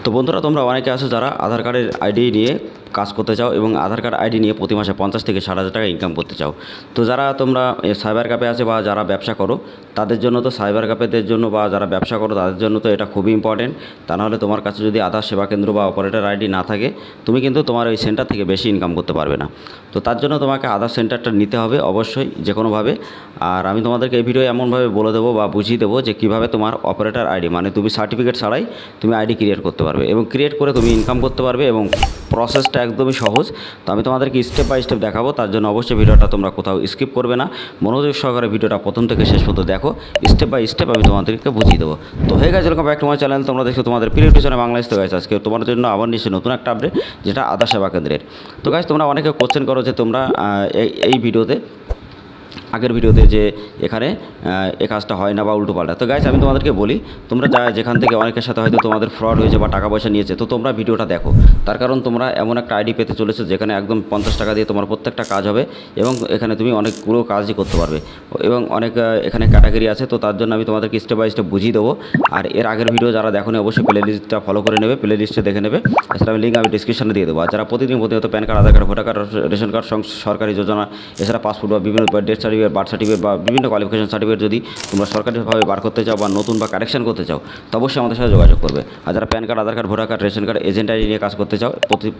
তো বন্ধুরা, তোমরা অনেকে আছো যারা আধার কার্ডের আইডি নিয়ে কাজ করতে চাও এবং আধার কার্ড আইডি নিয়ে প্রতি মাসে 50 থেকে 60,000 টাকা ইনকাম করতে চাও। তো যারা তোমরা সাইবার ক্যাফে আছে বা যারা ব্যবসা করো তাদের জন্য তো সাইবার ক্যাফেদের জন্য বা যারা ব্যবসা করো তাদের জন্য তো এটা খুবই ইম্পর্টেন্ট। তা নাহলে তোমার কাছে যদি আধার সেবা কেন্দ্র বা অপারেটর আইডি না থাকে তুমি কিন্তু তোমার ওই সেন্টার থেকে বেশি ইনকাম করতে পারবে না। তো তার জন্য তোমাকে আধার সেন্টারটা নিতে হবে অবশ্যই যে কোনোভাবে। আর আমি তোমাদেরকে এই ভিডিও এমনভাবে বলে দেবো বা বুঝিয়ে দেবো যে কীভাবে তোমার অপারেটর আইডি মানে তুমি সার্টিফিকেট ছাড়াই তুমি আইডি ক্রিয়েট করতে পারবে এবং ক্রিয়েট করে তুমি ইনকাম করতে পারবে এবং প্রসেসটা একদমই সহজ। তো আমি তোমাদেরকে স্টেপ বাই স্টেপ দেখাবো, তার জন্য অবশ্যই ভিডিওটা তোমরা কোথাও স্কিপ করবে না, মনোযোগ সহকারে ভিডিওটা প্রথম থেকে শেষ পর্যন্ত দেখো। স্টেপ বাই স্টেপ আমি তোমাদেরকে বুঝিয়ে দেবো। তো হয়ে গেছে, welcome back to my channel. তোমরা দেখছো তোমাদের প্রিয় টিউশনে বাংলাদেশ। তো গাইস আজকে তোমাদের জন্য আবার নিশ্চয়ই নতুন একটা আপডেট, যেটা আধার সেবা কেন্দ্রের। তো গাইস তোমরা অনেকে কোশ্চেন করো যে তোমরা এই ভিডিওতে আগের ভিডিওতে যে এখানে এই কাজটা হয় না বা উল্টো পাল্টা। তো গাইস আমি তোমাদেরকে বলি, তোমরা যেখান থেকে অনেকের সাথে হয়তো তোমাদের ফ্রড হয়েছে বা টাকা পয়সা নিয়েছে, তো তোমরা ভিডিওটা দেখো। তার কারণ তোমরা এমন একটা আইডি পেতে চলেছো যেখানে একদম 50 টাকা দিয়ে তোমার প্রত্যেকটা কাজ হবে এবং এখানে তুমি অনেকগুলো কাজই করতে পারবে এবং অনেক এখানে ক্যাটাগরি আছে। তো তার জন্য আমি তোমাদেরকে স্টেপ বাই স্টেপ বুঝিয়ে দেবো। আর এর আগের ভিডিও যারা দেখো অবশ্যই প্লে লিস্টটা ফলো করে নেবে, প্লে লিস্টে দেখে নেবে। এছাড়া আমি লিঙ্ক আমি ডিসক্রিপশনে দিয়ে দেবো। আর যারা প্রতিনিয়ত PAN card, Aadhaar card, voter card, ration card, সরকারি যোজনা, এছাড়া পাসপোর্ট বা বিভিন্ন ডেথ সার্টিফিকেট, বার্থ সার্টিফিকেট বা বিভিন্ন কোয়ালিফিকেশন সার্টিফিকেট যদি তোমরা সরকারিভাবে বার করতে চাও বা নতুন বা কারেকশন করতে চাও, তো অবশ্যই আমাদের সাথে যোগাযোগ করবে। আর যারা PAN card, Aadhaar card, voter card, ration card, agent ID নিয়ে কাজ করতে চাও,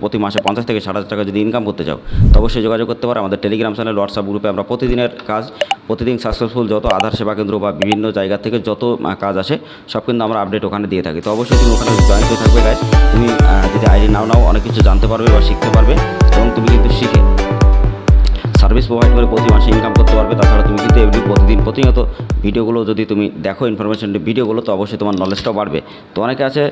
প্রতি মাসে 50 থেকে 60,000 টাকা যদি ইনকাম করতে চাও, তো অবশ্যই যোগাযোগ করতে পারো। আমাদের টেলিগ্রাম চ্যানেল, হোয়াটসঅ্যাপ গ্রুপে আমরা প্রতিদিনের কাজ, প্রতিদিন সাকসেসফুল যত আধার সেবা কেন্দ্র বা বিভিন্ন জায়গা থেকে যত কাজ আসে সব কিন্তু আমরা আপডেট ওখানে দিয়ে থাকি। তো অবশ্যই তুমি ওখানে জয়েন হয়ে থাকবে গাইস। তুমি যদি আইডি নাও অনেক কিছু জানতে পারবে বা শিখতে পারবে এবং তুমি কিন্তু শিখে সার্ভিস প্রোভাইড করে প্রতি মাসে ইনকাম করতে পারবে। তাছাড়া তুমি কিন্তু প্রতিনিয়ত ভিডিওগুলো যদি তুমি দেখো, ইনফরমেশন ভিডিওগুলো, তো অবশ্যই তোমার নলেজটাও বাড়বে। তো অনেকে আছে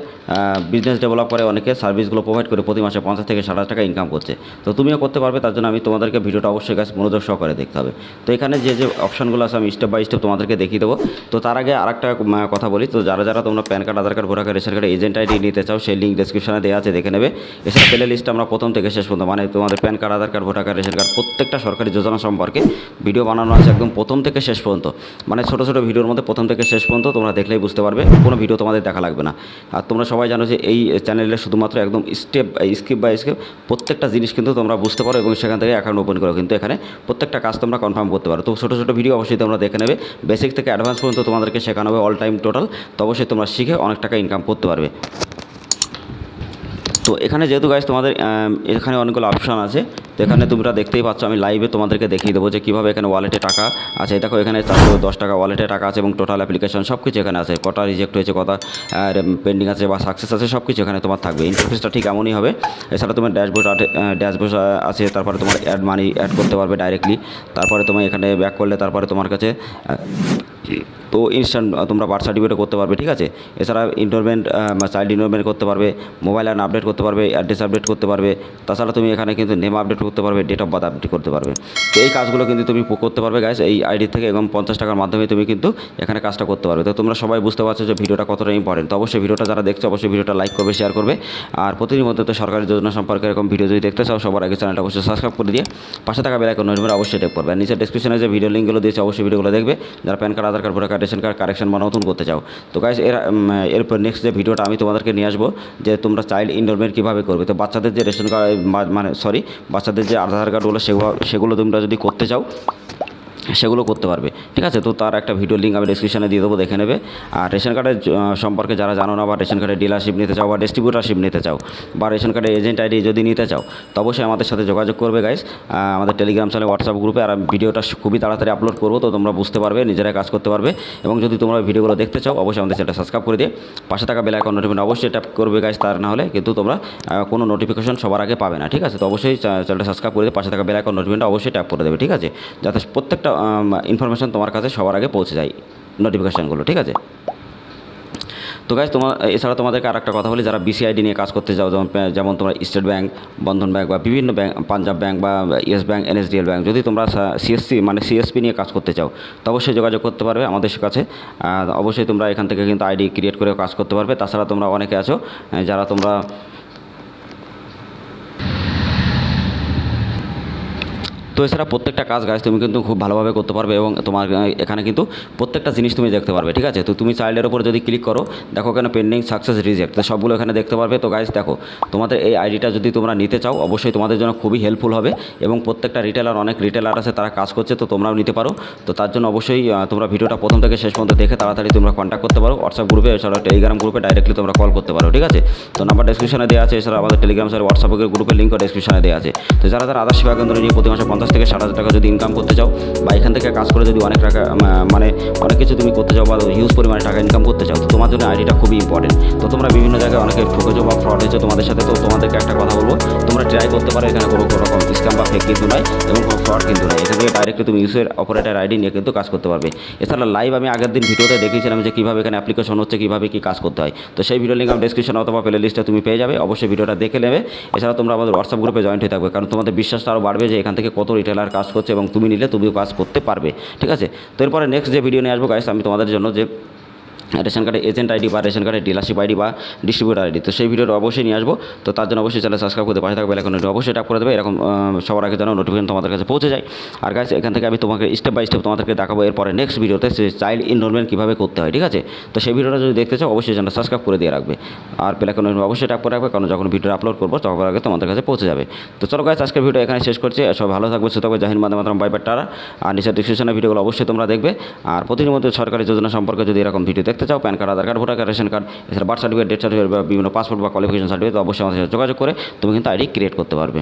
বিজনেস ডেভেলপ করে, অনেকে সার্ভিসগুলো প্রোভাইড করে প্রতি মাসে 50 থেকে 60,000 টাকা ইনকাম করছে। তো তুমিও করতে পারবে। তার জন্য আমি তোমাদেরকে ভিডিওটা অবশ্যই কাছে মনোযোগ সহকারে দেখতে হবে। তো এখানে যে অপশানগুলো আছে আমি স্টেপ বাই স্টেপ তোমাদেরকে দেখিয়ে দেবো। তো তার আগে আরেকটা কথা বলি, তো যারা তোমরা PAN card, Aadhaar card, voter card, ration card, agent ID নিতে চাও, সেই লিঙ্ক ডেসক্রিপশনে দেওয়া আছে, দেখে নেবে। এছাড়া প্লে লিস্ট আমরা প্রথম থেকে শেষ পর্যন্ত মানে তোমাদের PAN card, Aadhaar card, voter card, ration card প্রত্যেকটা সরকারি যোজনা সম্পর্কে ভিডিও বানানো আছে একদম প্রথম থেকে শেষ পর্যন্ত। মানে ছোটো ছোটো ভিডিওর মধ্যে প্রথম থেকে শেষ পর্যন্ত তোমরা দেখলেই বুঝতে পারবে, কোনো ভিডিও তোমাদের দেখা লাগবে না। আর তোমরা সবাই জানো যে এই চ্যানেলে শুধুমাত্র একদম স্টেপ বাই স্টেপ প্রত্যেকটা জিনিস কিন্তু তোমরা বুঝতে পারো এবং সেখান থেকে অ্যাকাউন্ট ওপেন করো, কিন্তু এখানে প্রত্যেকটা কাজ তোমরা কনফার্ম করতে পারো। তো ছোটো ছোটো ভিডিও অবশ্যই তোমরা দেখে নেবে, বেসিক থেকে অ্যাডভান্স পর্যন্ত তোমাদেরকে শেখানো হবে, অল টাইম টোটাল। তো অবশ্যই তোমরা শিখে অনেক টাকা ইনকাম করতে পারবে। তো এখানে যেহেতু গাইস তোমাদের এখানে অনেকগুলো অপশান আছে, তো এখানে তোমরা দেখতেই পাচ্ছ, আমি লাইভে তোমাদেরকে দেখিয়ে দেবো যে কীভাবে এখানে ওয়ালেটে টাকা আছে। দেখো এখানে 410 টাকা ওয়ালেটে টাকা আছে এবং টোটাল অ্যাপ্লিকেশন সব কিছু এখানে আছে, কটা রিজেক্ট হয়েছে, কটা পেন্ডিং আছে বা সাকসেস আছে, সব কিছু এখানে তোমার থাকবে। ইন্টারফেসটা ঠিক এমনই হবে। এছাড়া তোমার ড্যাশবোর্ড আছে, তারপরে তোমার অ্যাড মানি অ্যাড করতে পারবে ডাইরেক্টলি। তারপরে তোমার এখানে ব্যাক করলে তারপরে তোমার কাছে তো ইনস্ট্যান্ট তোমরা বার্থ সার্টিফিকেট করতে পারবে, ঠিক আছে। এছাড়া ইনরোলমেন্ট চাইল্ড ইনরোলমেন্ট করতে পারবে, মোবাইল অ্যান্ড আপডেট করতে পারবে, অ্যাড্রেস আপডেট করতে পারবে। তাছাড়া তুমি এখানে কিন্তু নেম আপডেট করতে পারবে, ডেট অফ বার্থ আপডেট করতে পারবে। তো এই কাজগুলো কিন্তু তুমি করতে পারবে গাইস এই আইডি থেকে এবং 50 টাকার মাধ্যমে তুমি কিন্তু এখানে কাজটা করতে পারবে। তো তোমরা সবাই বুঝতে পারছো যে ভিডিওটা কতটা ইম্পর্টেন্ট। তো অবশ্যই ভিডিওটা যারা দেখছো অবশ্যই ভিডিওটা লাইক করবে, শেয়ার করবে। আর প্রতিনিয়ত তো সরকারি যোজনা সম্পর্কে এরকম ভিডিও যদি দেখতে চাও সবার আগে চ্যানেলটা অবশ্যই সাবস্ক্রাইব করে দিয়ে পাশে থাকা বেল আইকন নজরে অবশ্যই ট্যাপ করবে। আর নিচে ডেসক্রিপশনে যে ভিডিও লিঙ্কগুলো দিয়েছে অবশ্যই ভিডিওগুলো দেখবে, যারা PAN card, Aadhaar card, voter card, ration card correction বা নতুন করতে চাও। তো গাইস এরপর নেক্সট যে ভিডিওটা আমি তোমাদেরকে নিয়ে আসবো যে তোমরা চাইল্ড ইনরোলমেন্ট কীভাবে করবে। তো বাচ্চাদের যে রেশন কার্ড বাচ্চাদের যে আধার কার্ডগুলো সেগুলো তোমরা যদি করতে চাও সেগুলো করতে পারবে, ঠিক আছে। তো তার একটা ভিডিও লিঙ্ক আমি ডেসক্রিপশনে দিয়ে দেবো, দেখে নেবে। আর রেশন কার্ডের সম্পর্কে যারা জানো না বা রেশন কার্ডের ডিলারশিপ নিতে চাও বা ডিস্ট্রিবিউটারশিপ নিতে চাও বা রেশন কার্ডের এজেন্ট আইডি যদি নিতে চাও, তো অবশ্যই আমাদের সাথে যোগাযোগ করবে গাইস, আমাদের টেলিগ্রাম চ্যানেল, হোয়াটসঅ্যাপ গ্রুপে। আর ভিডিওটা খুবই তাড়াতাড়ি আপলোড করবো, তো তোমরা বুঝতে পারবে, নিজেরাই কাজ করতে পারবে। এবং যদি তোমরা ভিডিওগুলো দেখতে চাও অবশ্যই আমাদের চ্যানেলটা সাবস্ক্রাইব করে দিয়ে পাশে থাকা বেল আইকন নোটিফিকেশন অবশ্যই ট্যাপ করবে গাইস, তার না হলে কিন্তু তোমরা কোনো নোটিফিকেশন সবার আগে পাবে না, ঠিক আছে। তো অবশ্যই চ্যানেলটা সাবস্ক্রাইব করে দিয়ে পাশে থাকা বেল আইকন নোটিফিকেশনটা অবশ্যই ট্যাপ করে দেবে, ঠিক আছে, যাতে প্রত্যেকটা ইনফরমেশন তোমার কাছে সবার আগে পৌঁছে যায়, নোটিফিকেশানগুলো, ঠিক আছে। তো গাইস এছাড়া তোমাদেরকে আরেকটা কথা বলি, যারা বিসিআইডি নিয়ে কাজ করতে চাও, যেমন তোমরা স্টেট ব্যাংক, বন্ধন ব্যাংক বা বিভিন্ন ব্যাংক, পাঞ্জাব ব্যাংক বা ইয়েস ব্যাংক, এনএসডিএল ব্যাংক, যদি তোমরা সিএসপি নিয়ে কাজ করতে চাও তো অবশ্যই যোগাযোগ করতে পারবে আমাদের কাছে। অবশ্যই তোমরা এখান থেকে কিন্তু আইডি ক্রিয়েট করে কাজ করতে পারবে। তাছাড়া তোমরা অনেকে আছো যারা তোমরা তো তো এছাড়া প্রত্যেকটা কাজ গাইজ তুমি কিন্তু খুব ভালোভাবে করতে পারবে এবং তোমার এখানে কিন্তু প্রত্যেকটা জিনিস তুমি দেখতে পারবে, ঠিক আছে। তো তুমি চাইল্ডের উপর যদি ক্লিক করো, দেখো এখানে পেন্ডিং, সাকসেস, রিজেক্ট, তো সবগুলো এখানে দেখতে পারবে। তো গাইজ দেখো, তোমাদের এই আইডিটা যদি তোমরা নিতে চাও অবশ্যই তোমাদের জন্য খুবই হেল্পফুল হবে এবং প্রত্যেকটা রিটেলার, অনেক রিটেলার আছে তারা কাজ করছে, তো তোমরাও নিতে পারো। তো তার জন্য অবশ্যই তোমরা ভিডিওটা প্রথম থেকে শেষ পর্যন্ত দেখে তাড়াতাড়ি তোমরা কন্ট্যাক্ট করতে পারো হোয়াটসঅ্যাপ গ্রুপে, এছাড়াও টেলিগ্রাম গ্রুপে ডাইরেক্টলি তোমরা কল করতে পারো, ঠিক আছে। তো নাম্বার ডেসক্রিপশনে দেওয়া আছে, এছাড়া আমাদের টেলিগ্রাম স্যার হোয়াটসঅ্যাপ গ্রুপের লিঙ্কও ডেসক্রিপশনে দেওয়া আছে। তো যারা আধার সেবা কেন্দ্র নিয়ে প্রতি মাসে 50 থেকে 60,000 টাকা যদি ইনকাম করতে চাও বা এখান থেকে কাজ করে যদি অনেক টাকা মানে অনেক কিছু তুমি করতে চাও বা হিউজ পরিমাণে টাকা ইনকাম করতে চাও, তো তোমার জন্য আইডিটা খুবই ইম্পর্টেন্ট। তো তোমরা বিভিন্ন জায়গায় অনেকে ঠকেছো বা ফ্রড হয়েছে তোমাদের সাথে, তো তোমাদেরকে একটা কথা বলবো, তোমরা ট্রাই করতে পারো। এখানে কোনো রকম স্ক্যাম বা ফেক কিন্তু নয় এবং কোনো ফ্রড কিন্তু নয়। এখান থেকে ডাইরেক্টলি তুমি ইউজের অপারেটর আইডি নিয়ে কিন্তু কাজ করতে পারবে। এছাড়া লাইভ আমি আগের দিন ভিডিওতে দেখিয়েছিলাম যে কীভাবে এখানে অ্যাপ্লিকেশন হচ্ছে, কীভাবে কী কাজ করতে হয়। তো সেই ভিডিও লিঙ্ক আমি ডেসক্রিপশন অথবা প্লে লিস্টে তুমি পেয়ে যাবে, অবশ্যই ভিডিওটা দেখে নেবে। এছাড়া তোমরা আমাদের হোয়াটসঅ্যাপ গ্রুপে জয়েন্ট হয়ে থাকবে, কারণ তোমাদের বিশ্বাসটা আরও বাড়বে যে এখান থেকে কত রিটেলার কাজ করছে এবং তুমি নিলে তুমিও কাজ করতে পারবে, ঠিক আছে। তো এরপরে নেক্সট যে ভিডিও নিয়ে আসবো গাইস আমি তোমাদের জন্য, যে রেশন কার্ডের এজেন্ট আইডি বা রেশন কার্ডের ডিলারশিপ আইডি বা ডিস্ট্রিবিউটার আইডি, তো সেই ভিডিওটা অবশ্যই নিয়ে আসবো। তো তার জন্য অবশ্যই চ্যানেল সাবস্ক্রাইব করতে পাশে থাকবে, এখন অবশ্যই ট্যাপ করে দেবে, এরকম সবার আগে যেন নোটিফিকেশন তোমাদের কাছে পৌঁছে যায়। আর গাইস এখান থেকে আমি তোমাকে স্টেপ বাই স্টেপ তোমাদেরকে দেখাবো এরপরে নেক্সট ভিডিওতে সে চাইল্ড এনরোলমেন্ট কীভাবে করতে হয়, ঠিক আছে। তো সেই ভিডিওটা যদি দেখতে চাও অবশ্যই চ্যানেল সাবস্ক্রাইব করে দিয়ে রাখবে আর প্লেকন অবশ্যই ট্যাপ করে রাখবে, কারণ যখন ভিডিও আপলোড করবো তখন আগে তোমাদের কাছে পৌঁছে যাবে। তো চলো গাইস আজকের ভিডিও এখানে শেষ করছি, সব ভালো থাকবে, সুস্থ থাকবে, জাহিন মাধ্যমে মাত্র বাই বাই টাটা। আর নিচের ডিসক্রিপশনে ভিডিওগুলো অবশ্যই তোমরা দেখবে। আর প্রতিদিন মধ্যে সরকারি যোজনা সম্পর্কে যদি এরকম ভিডিও দেখতে চাও, PAN card, Aadhaar card, voter card, ration card, এছাড়া বার্থ সার্টিফিকেট, ডেথ সার্টিফিকেট বা বিভিন্ন পাসপোর্ট বা কোয়ালিফিকেশন সার্টিফিকেট, অবশ্যই আমাদের সাথে যোগাযোগ করে তুমি কিন্তু আইডি ক্রিয়েট করতে পারবে।